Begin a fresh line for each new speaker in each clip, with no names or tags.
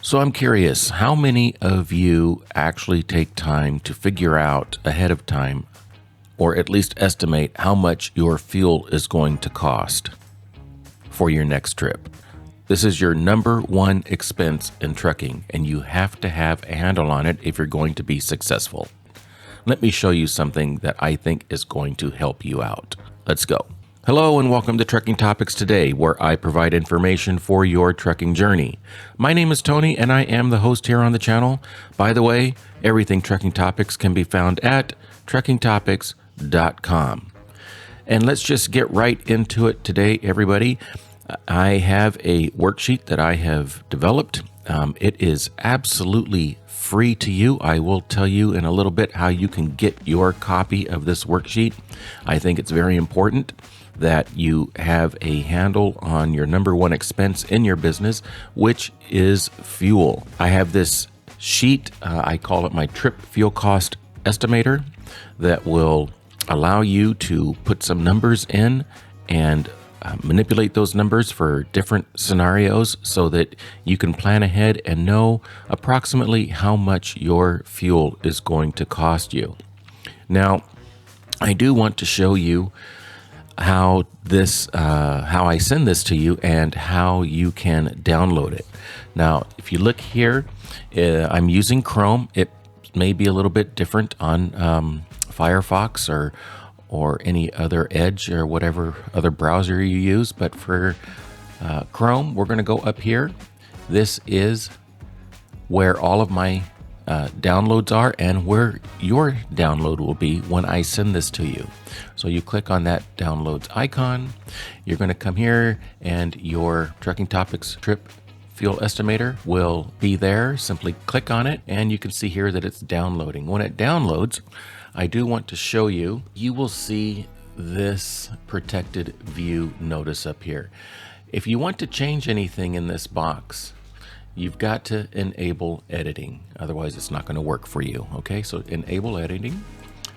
So I'm curious, how many of you actually take time to figure out ahead of time, or at least estimate how much your fuel is going to cost for your next trip? This is your number one expense in trucking, and you have to have a handle on it if you're going to be successful. Let me show you something that I think is going to help you out. Let's go. Hello and welcome to Trucking Topics Today, where I provide information for your trucking journey. My name is Tony and I am the host here on the channel. By the way, everything Trucking Topics can be found at truckingtopics.com. And let's just get right into it today, everybody. I have a worksheet that I have developed. It is absolutely free to you. I will tell you in a little bit how you can get your copy of this worksheet. I think it's very important that you have a handle on your number one expense in your business, which is fuel. I have this sheet, I call it my trip fuel cost estimator, that will allow you to put some numbers in and manipulate those numbers for different scenarios so that you can plan ahead and know approximately how much your fuel is going to cost you. Now, I do want to show you how I send this to you and how you can download it. Now, if you look here, I'm using Chrome. It may be a little bit different on Firefox or any other Edge or whatever other browser you use, but for Chrome, we're going to go up here. This is where all of my downloads are and where your download will be when I send this to you. So you click on that downloads icon. You're going to come here and your Trucking Topics trip fuel estimator will be there. Simply click on it and you can see here that it's downloading. When it downloads, I do want to show you, you will see this protected view notice up here. If you want to change anything in this box, you've got to enable editing. Otherwise, it's not going to work for you. Okay, so enable editing.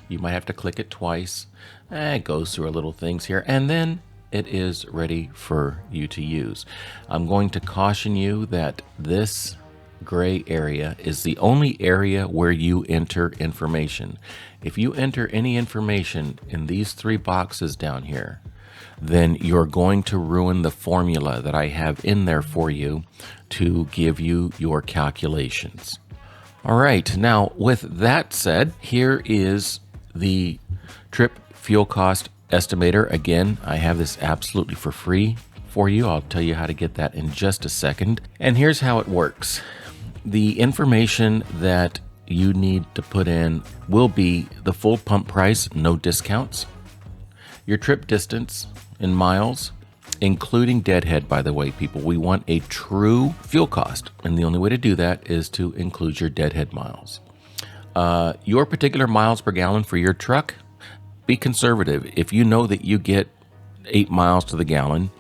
You might have to click it twice. It goes through a little things here, and then it is ready for you to use. I'm going to caution you that this gray area is the only area where you enter information. If you enter any information in these three boxes down here, then you're going to ruin the formula that I have in there for you to give you your calculations. All right, now with that said, here is the trip fuel cost estimator. Again, I have this absolutely for free for you. I'll tell you how to get that in just a second. And here's how it works. The information that you need to put in will be the full pump price, no discounts, your trip distance in miles, including deadhead, by the way, people. We want a true fuel cost, and the only way to do that is to include your deadhead miles. Your particular miles per gallon for your truck, be conservative. If you know that you get 8 miles to the gallon,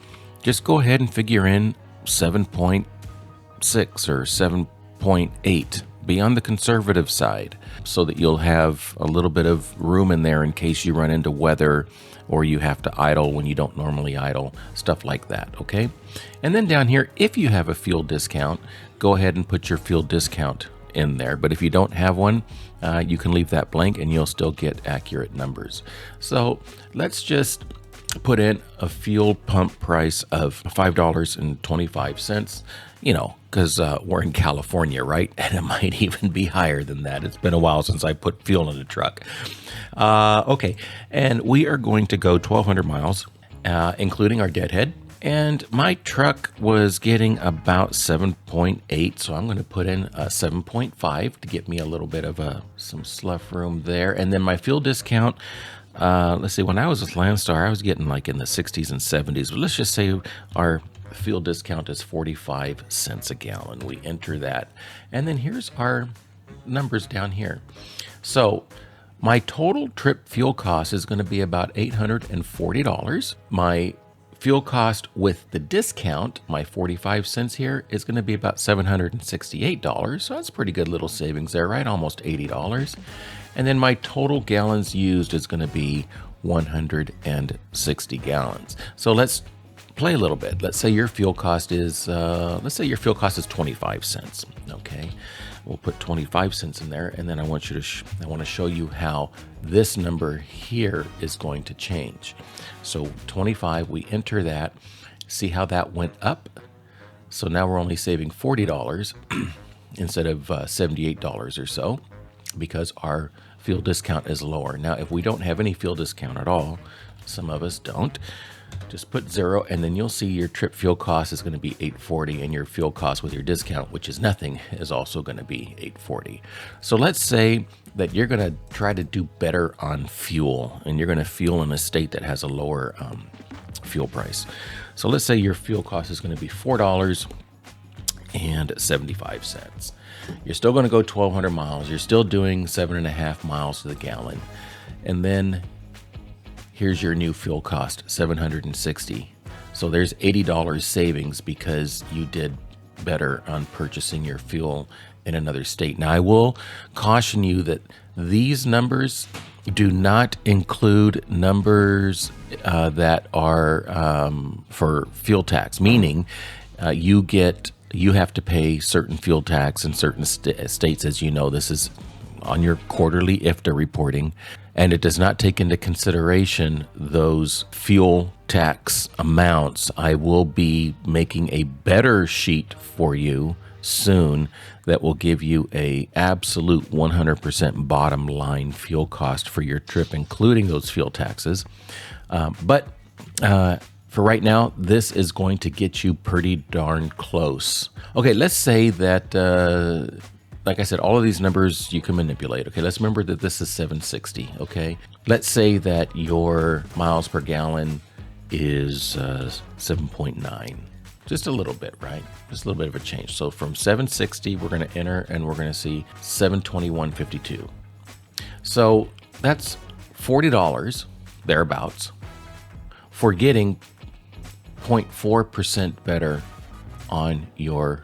just go ahead and figure in 7.6 or 7.8. Be on the conservative side so that you'll have a little bit of room in there in case you run into weather or you have to idle when you don't normally idle, stuff like that, okay? And then down here, if you have a fuel discount, go ahead and put your fuel discount in there. But if you don't have one, you can leave that blank and you'll still get accurate numbers. So let's just put in a fuel pump price of $5.25, you know, because we're in California, right? And it might even be higher than that. It's been a while since I put fuel in a truck. Okay, and we are going to go 1,200 miles, including our deadhead. And my truck was getting about 7.8, so I'm going to put in a 7.5 to get me a little bit of some slough room there. And then my fuel discount, let's see, when I was with Landstar, I was getting like in the 60s and 70s. But let's just say our fuel discount is 45 cents a gallon. We enter that. And then here's our numbers down here. So my total trip fuel cost is going to be about $840. My fuel cost with the discount, my 45 cents here, is going to be about $768. So that's pretty good little savings there, right? Almost $80. And then my total gallons used is going to be 160 gallons. So let's play a little bit. Let's say your fuel cost is 25 cents. Okay, we'll put 25 cents in there, and then I want to show you how this number here is going to change. So 25, we enter that. See how that went up? So now we're only saving $40 instead of $78 or so, because our fuel discount is lower. Now, if we don't have any fuel discount at all, some of us don't, just put 0, and then you'll see your trip fuel cost is going to be $8.40, and your fuel cost with your discount, which is nothing, is also going to be $8.40. So let's say that you're going to try to do better on fuel, and you're going to fuel in a state that has a lower fuel price. So let's say your fuel cost is going to be $4.75. You're still going to go 1,200 miles. You're still doing 7.5 miles to the gallon. And then here's your new fuel cost, $760. So there's $80 savings because you did better on purchasing your fuel in another state. Now, I will caution you that these numbers do not include numbers that are for fuel tax, meaning you have to pay certain fuel tax in certain states. As you know, this is on your quarterly IFTA reporting, and it does not take into consideration those fuel tax amounts. I will be making a better sheet for you soon that will give you a absolute 100% bottom line fuel cost for your trip, including those fuel taxes. But for right now, this is going to get you pretty darn close. Okay, let's say that, like I said, all of these numbers you can manipulate. Okay, let's remember that this is 760. Okay, let's say that your miles per gallon is 7.9. Just a little bit, right? Just a little bit of a change. So from 760, we're going to enter, and we're going to see 721.52. So that's $40 thereabouts for getting 0.4% better on your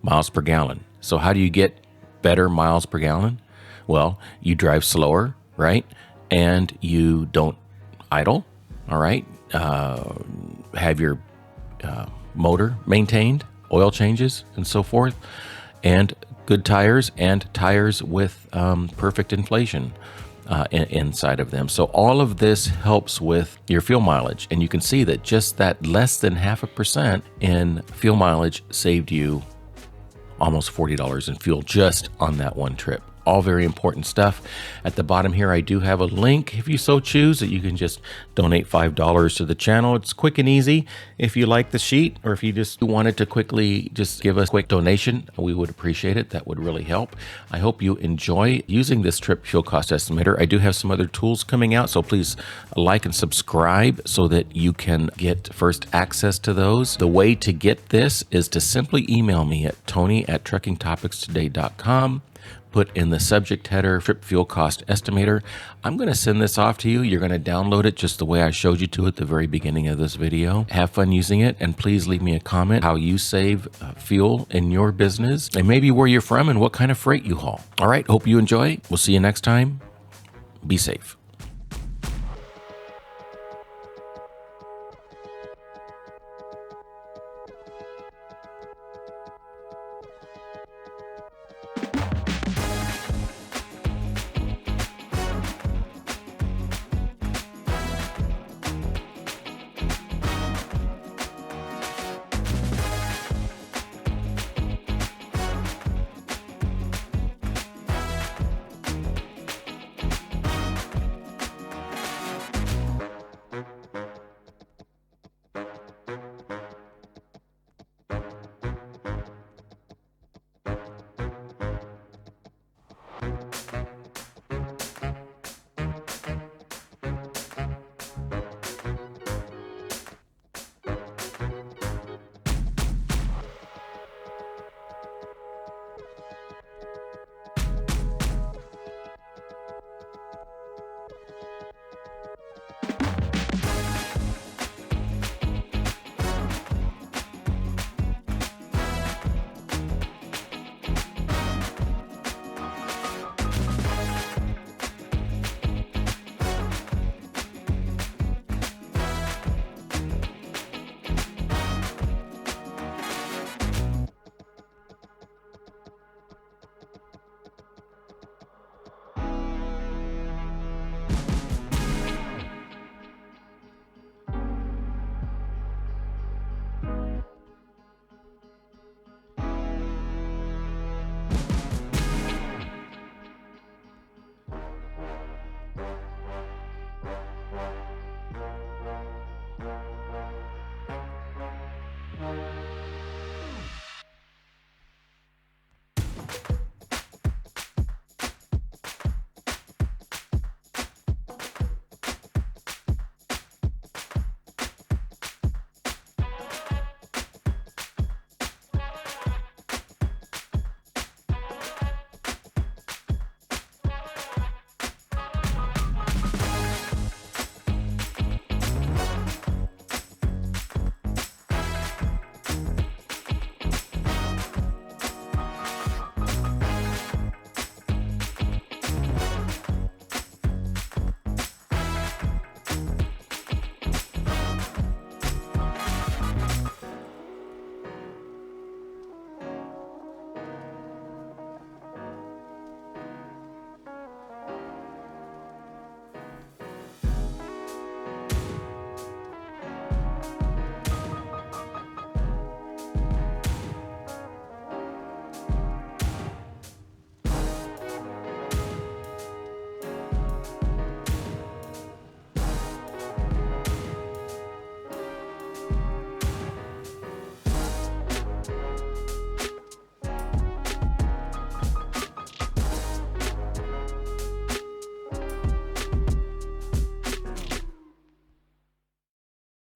miles per gallon. So how do you get better miles per gallon? Well, you drive slower, right? And you don't idle, all right? Have your motor maintained, oil changes, and so forth, and good tires, and tires with perfect inflation inside of them. So all of this helps with your fuel mileage, and you can see that just that less than 0.5% in fuel mileage saved you almost $40 in fuel just on that one trip. All very important stuff. At the bottom here, I do have a link, if you so choose, that you can just donate $5 to the channel. It's quick and easy. If you like the sheet, or if you just wanted to quickly just give us a quick donation, we would appreciate it. That would really help. I hope you enjoy using this trip fuel cost estimator. I do have some other tools coming out, so please like and subscribe so that you can get first access to those. The way to get this is to simply email me at tony@truckingtopicstoday.com. Put in the subject header, trip fuel cost estimator. I'm going to send this off to you. You're going to download it just the way I showed you to at the very beginning of this video. Have fun using it, and please leave me a comment how you save fuel in your business, and maybe where you're from and what kind of freight you haul. All right, hope you enjoy. We'll see you next time. Be safe.